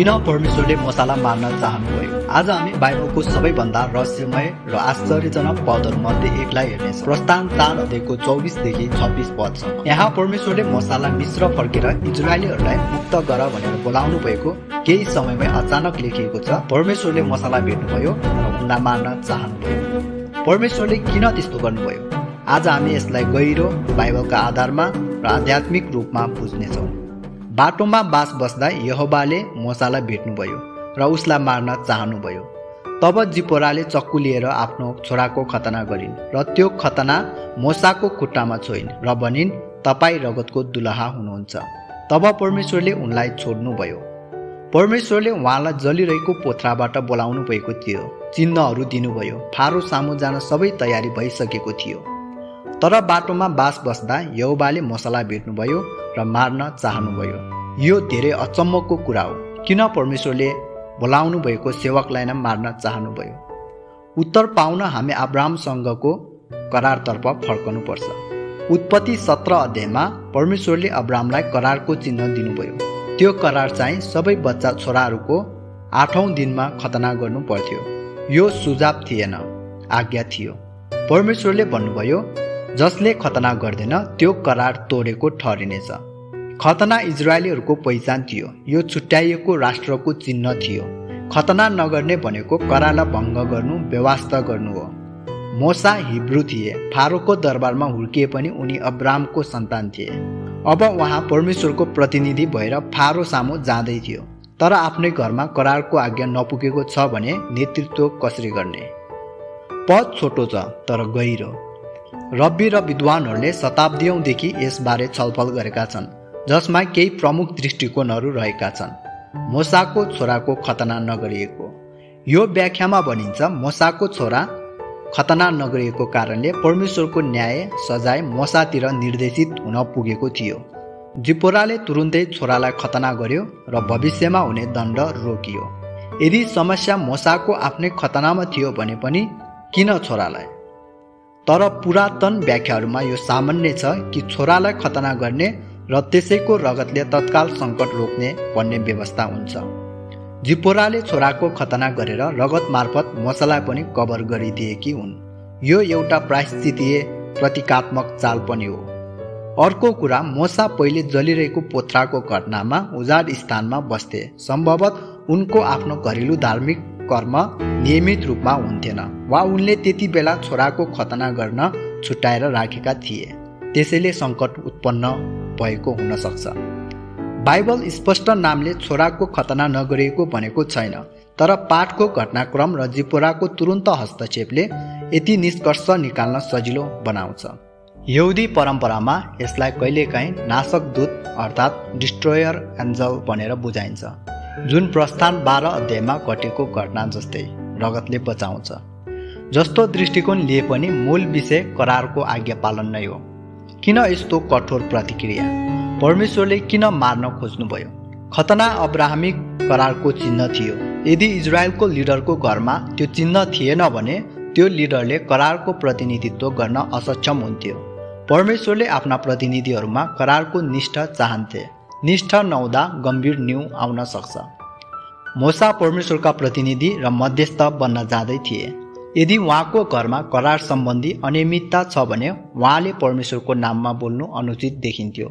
किन परमेश्वरले मोसालाई मार्न चाहनुभयो? आज हामी बाइबलको सबैभन्दा रहस्यमय र आश्चर्यजनक पदहरूमध्ये एकलाई हेर्नेछौँ। प्रस्थान 4 अध्यायको 24 देखि 26 पदसम्म। यहाँ परमेश्वरले मोसालाई मिस्र फर्केर इजरायलीहरूलाई मुक्त गर भनेर बोलाउनु भएको केही समयमै अचानक लेखिएको छ। परमेश्वरले मोसालाई भेट्नुभयो र उनलाई मार्न चाहनुभयो। परमेश्वरले किन त्यस्तो गर्नुभयो? आज हामी यसलाई गहिरो बाइबलका आधारमा र आध्यात्मिक रूपमा बुझ्नेछौँ। बाटोमा बास बस्दा यहोवाले मोसालाई भेट्नुभयो र उसलाई मार्न चाहनुभयो। तब जिपोराले चक्कु लिएर आफ्नो छोराको खतना गरिन् र त्यो खतना मोसाको खुट्टामा छोइन् र भनिन्, तपाईँ रगतको दुलहा हुनुहुन्छ। तब परमेश्वरले उनलाई छोड्नुभयो। परमेश्वरले उहाँलाई जलिरहेको पोथ्राबाट बोलाउनु भएको थियो। चिन्हहरू दिनुभयो। फारो सामु जान सबै तयारी भइसकेको थियो। तर बाटोमा बास बस्दा यहोवाले मोसालाई भेट्नुभयो र मार्न चाहनुभयो। यो धेरै अचम्मको कुरा हो। किन परमेश्वरले बोलाउनु भएको सेवकलाई नै मार्न चाहनुभयो? उत्तर पाउन हामी अब्राहमसँगको करारतर्फ फर्कनुपर्छ। उत्पत्ति 17 अध्यायमा परमेश्वरले अब्राहमलाई करारको चिन्ह दिनुभयो। त्यो करार चाहिँ सबै बच्चा छोराहरूको 8औं दिनमा खतना गर्नु पर्थ्यो। यो सुझाव थिएन, आज्ञा थियो। परमेश्वरले भन्नुभयो, जसले खतना गर्दैन त्यो करार तोडेको ठहरिनेछ। खतना इजरायलीहरूको पहिचान थियो। यो छुट्याइएको राष्ट्रको चिन्ह थियो। खतना नगर्ने भनेको करारलाई भङ्ग गर्नु, बेवास्ता गर्नु हो। मोसा हिब्रू थिए। फारोको दरबारमा हुर्किए पनि उनी अब्राहमको सन्तान थिए। अब उहाँ परमेश्वरको प्रतिनिधि भएर फारो सामु जाँदै थियो। तर आफ्नै घरमा करारको आज्ञा नपुगेको छ भने नेतृत्व कसरी गर्ने? पद छोटो छ तर गहिरो। रब्बी र विद्वानहरूले शताब्दीौंदेखि यसबारे छलफल गरेका छन्, जसमा केही प्रमुख दृष्टिकोणहरू रहेका छन्। मोसाको छोराको खतना नगरिएको। यो व्याख्यामा भनिन्छ, मोसाको छोरा खतना नगरिएको कारणले परमेश्वरको न्याय सजाय मोसातिर निर्देशित हुन पुगेको थियो। जिपोराले तुरुन्तै छोरालाई खतना गर्यो र भविष्यमा हुने दण्ड रोकियो। यदि समस्या मोसाको आफ्नै खतनामा थियो भने पनि किन छोरालाई? तर पुरातन व्याख्याहरूमा यो सामान्य छ कि छोरालाई खतना गर्ने र त्यसैको रगतले तत्काल सङ्कट रोक्ने भन्ने व्यवस्था हुन्छ। जिपोराले छोराको खतना गरेर रगत मार्फत मोसालाई पनि कभर गरिदिएकी हुन्। यो एउटा प्रायश्चितीय प्रतीकात्मक चाल पनि हो। अर्को कुरा, मोसा पहिले जलिरहेको पोथ्राको घटनामा उजाड स्थानमा बस्थे। सम्भवतः उनको आफ्नो घरेलु धार्मिक कर्म नियमित रूपमा हुन्थेन, वा उनले त्यति बेला छोराको खतना गर्न छुट्याएर राखेका थिए। त्यसैले सङ्कट उत्पन्न भएको हुन सक्छ। बाइबल स्पष्ट नामले छोराको खतना नगरिएको भनेको छैन, तर पाठको घटनाक्रम र जिपोराको तुरुन्त हस्तक्षेपले यति निष्कर्ष निकाल्न सजिलो बनाउँछ। यहुदी परम्परामा यसलाई कहिलेकाहीँ नाशक दूत अर्थात् डिस्ट्रोयर एन्जल भनेर बुझाइन्छ, जुन प्रस्थान 12 अध्यायमा घटेको घटना जस्तै रगतले बचाउँछ। जस्तो दृष्टिकोण लिए पनि मूल विषय करारको आज्ञा पालन नै हो। किन यस्तो कठोर प्रतिक्रिया? परमेश्वरले किन मार्न खोज्नुभयो? खतना अब्राहमिक करारको चिन्ह थियो। यदि इजरायलको लिडरको घरमा त्यो चिन्ह थिएन भने त्यो लिडरले करारको प्रतिनिधित्व गर्न असक्षम हुन्थ्यो। परमेश्वरले आफ्ना प्रतिनिधिहरूमा करारको निष्ठा चाहन्थे। निष्ठा नहुँदा गम्भीर न्यू आउन सक्छ। मोसा परमेश्वरका प्रतिनिधि र मध्यस्थ बन्न जाँदै थिए। यदि उहाँको घरमा करार सम्बन्धी अनियमितता छ भने उहाँले परमेश्वरको नाममा बोल्नु अनुचित देखिन्थ्यो।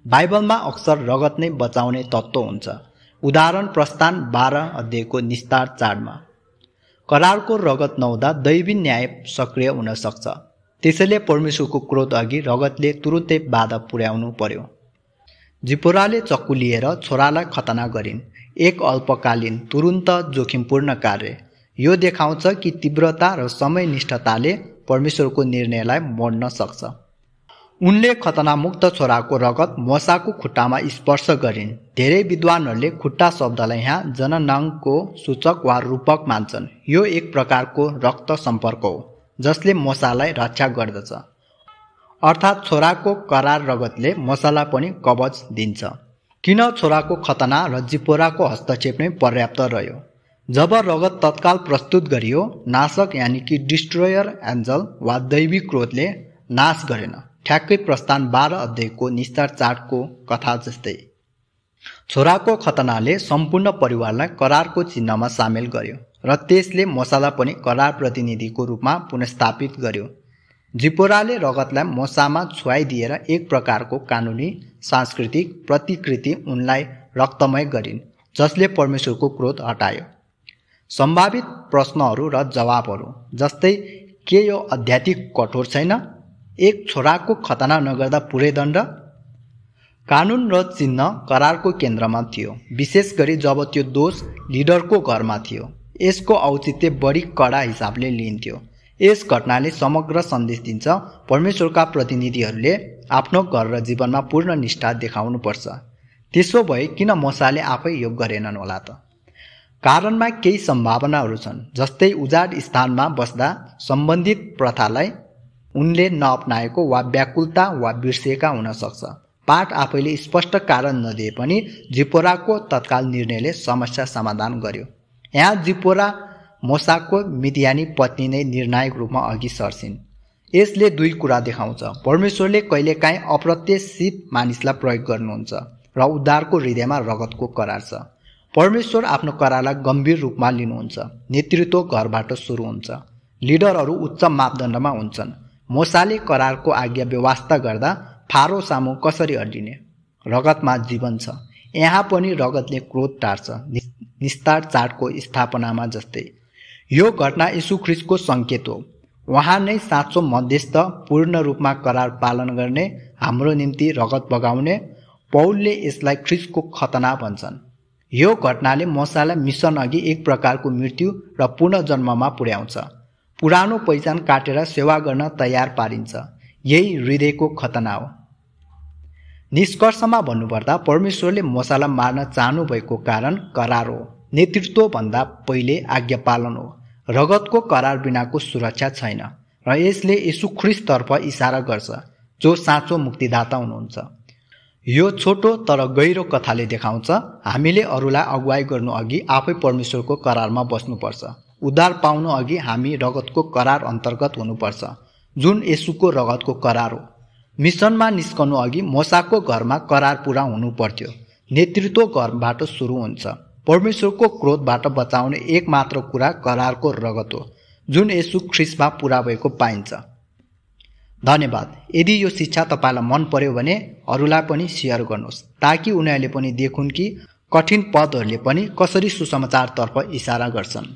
बाइबलमा अक्सर रगत नै बचाउने तत्त्व हुन्छ। उदाहरण प्रस्थान 12 अध्यायको निस्तार 4मा। करारको रगत नहुँदा दैवी न्याय सक्रिय हुन सक्छ। त्यसैले परमेश्वरको क्रोध अघि रगतले तुरुन्तै बाधा पुर्याउनु पर्यो। जिपोराले चक्कु लिएर छोरालाई खतना गरिन्। एक अल्पकालीन, तुरुन्त जोखिमपूर्ण कार्य। यो देखाउँछ कि तीव्रता र समयनिष्ठताले परमेश्वरको निर्णयलाई मोड्न सक्छ। उनले खतनामुक्त छोराको रगत मोसाको खुट्टामा स्पर्श गरिन्। धेरै विद्वानहरूले खुट्टा शब्दलाई यहाँ जननाङ्गको सूचक वा रूपक मान्छन्। यो एक प्रकारको रक्त सम्पर्क हो जसले मोसालाई रक्षा गर्दछ, अर्थात् छोराको करार रगतले मोसालाई पनि कवच दिन्छ। किन छोराको खतना र जिपोराको हस्तक्षेप नै पर्याप्त रह्यो? जब रगत तत्काल प्रस्तुत गरियो, नाशक यानि कि डिस्ट्रोयर एन्जल वा दैवी क्रोधले नाश गरेन। ठ्याक्कै प्रस्थान 12 अध्यायको निस्तार 4 को कथा जस्तै। छोराको खतनाले सम्पूर्ण परिवारलाई करारको चिन्हमा सामेल गर्यो र त्यसले मोसालाई पनि करार प्रतिनिधिको रूपमा पुनर्स्थापित गर्यो। जिपोराले रगतलाई मोसामा छुवाइदिएर एक प्रकारको कानुनी सांस्कृतिक प्रतिकृति उनलाई रक्तमय गरिन्, जसले परमेश्वरको क्रोध हटायो। सम्भावित प्रश्नहरू र जवाबहरू जस्तै, के यो अध्यात्मिक कठोर छैन? एक छोराको खतना नगर्दा पुरै दण्ड? कानुन र चिन्ह करारको केन्द्रमा थियो, विशेष गरी जब त्यो दोष लिडरको घरमा थियो। यसको औचित्य बढी कडा हिसाबले लिइन्थ्यो। यस घटनाले समग्र सन्देश दिन्छ, परमेश्वरका प्रतिनिधिहरूले आफ्नो घर र जीवनमा पूर्ण निष्ठा देखाउनुपर्छ। त्यसो भए किन मोसाले आफै यो गरेनन् होला त? कारणमा केही सम्भावनाहरू छन्, जस्तै उजाड स्थानमा बस्दा सम्बन्धित प्रथालाई उनले नअपनाएको वा व्याकुलता वा बिर्सिएका हुन सक्छ। पाठ आफैले स्पष्ट कारण नदिए पनि जिपोराको तत्काल निर्णयले समस्या समाधान गर्यो। यहाँ जिपोरा मोसाको मिडियानी पत्नी नै निर्णायक रूपमा अघि सर्छिन्। यसले दुई कुरा देखाउँछ, परमेश्वरले कहिलेकाहीँ अप्रत्याशित मानिसलाई प्रयोग गर्नुहुन्छ र उद्धारको हृदयमा रगतको करार छ। परमेश्वर आफ्नो करारलाई गम्भीर रूपमा लिनुहुन्छ। नेतृत्व घरबाट सुरु हुन्छ। लिडरहरू उच्च मापदण्डमा हुन्छन्। मोसाले करारको आज्ञा व्यवस्था गर्दा फारो सामु कसरी अड्डिने? रगतमा जीवन छ। यहाँ पनि रगतले क्रोध टार्छ, निस्तार चाडको स्थापनामा जस्तै। यो घटना यीशु ख्रीष्टको सङ्केत हो। उहाँ नै साँचो मध्यस्थ, पूर्ण रूपमा करार पालन गर्ने, हाम्रो निम्ति रगत बगाउने। पौलले यसलाई ख्रीष्टको खतना भन्छन्। यो घटनाले मोसालाई मिसन अघि एक प्रकारको मृत्यु र पुनर्जन्ममा पुर्याउँछ। पुरानो पहिचान काटेर सेवा गर्न तयार पारिन्छ। यही हृदयको खतना हो। निष्कर्षमा भन्नुपर्दा परमेश्वरले मोसालाई मार्न चाहनु भएको कारण करार हो। नेतृत्वभन्दा पहिले आज्ञा पालन हो। रगतको करार बिनाको सुरक्षा छैन र यसले यीशु ख्रीष्टतर्फ इसारा गर्छ, जो साँचो मुक्तिदाता हुनुहुन्छ। यो छोटो तर गहिरो कथाले देखाउँछ, हामीले अरूलाई अगुवाई गर्नु अघि आफै परमेश्वरको करारमा बस्नुपर्छ। उद्धार पाउनु अघि हामी रगतको करार अन्तर्गत हुनुपर्छ, जुन येशूको रगतको करार हो। मिसनमा निस्कनु अघि मोसाको घरमा करार पुरा हुनु पर्थ्यो। नेतृत्व घरबाट सुरु हुन्छ। परमेश्वरको क्रोधबाट बचाउने एक मात्र कुरा करारको रगत हो, जुन येशू ख्रीष्टमा पुरा भएको पाइन्छ। धन्यवाद। यदि यो शिक्षा तपाईलाई मन पर्यो भने अरूलाई पनि सेयर गर्नुहोस्, ताकि उनीहरूले पनि देखुन् कि कठिन पदहरूले पनि कसरी सुसमाचारतर्फ इसारा गर्छन्।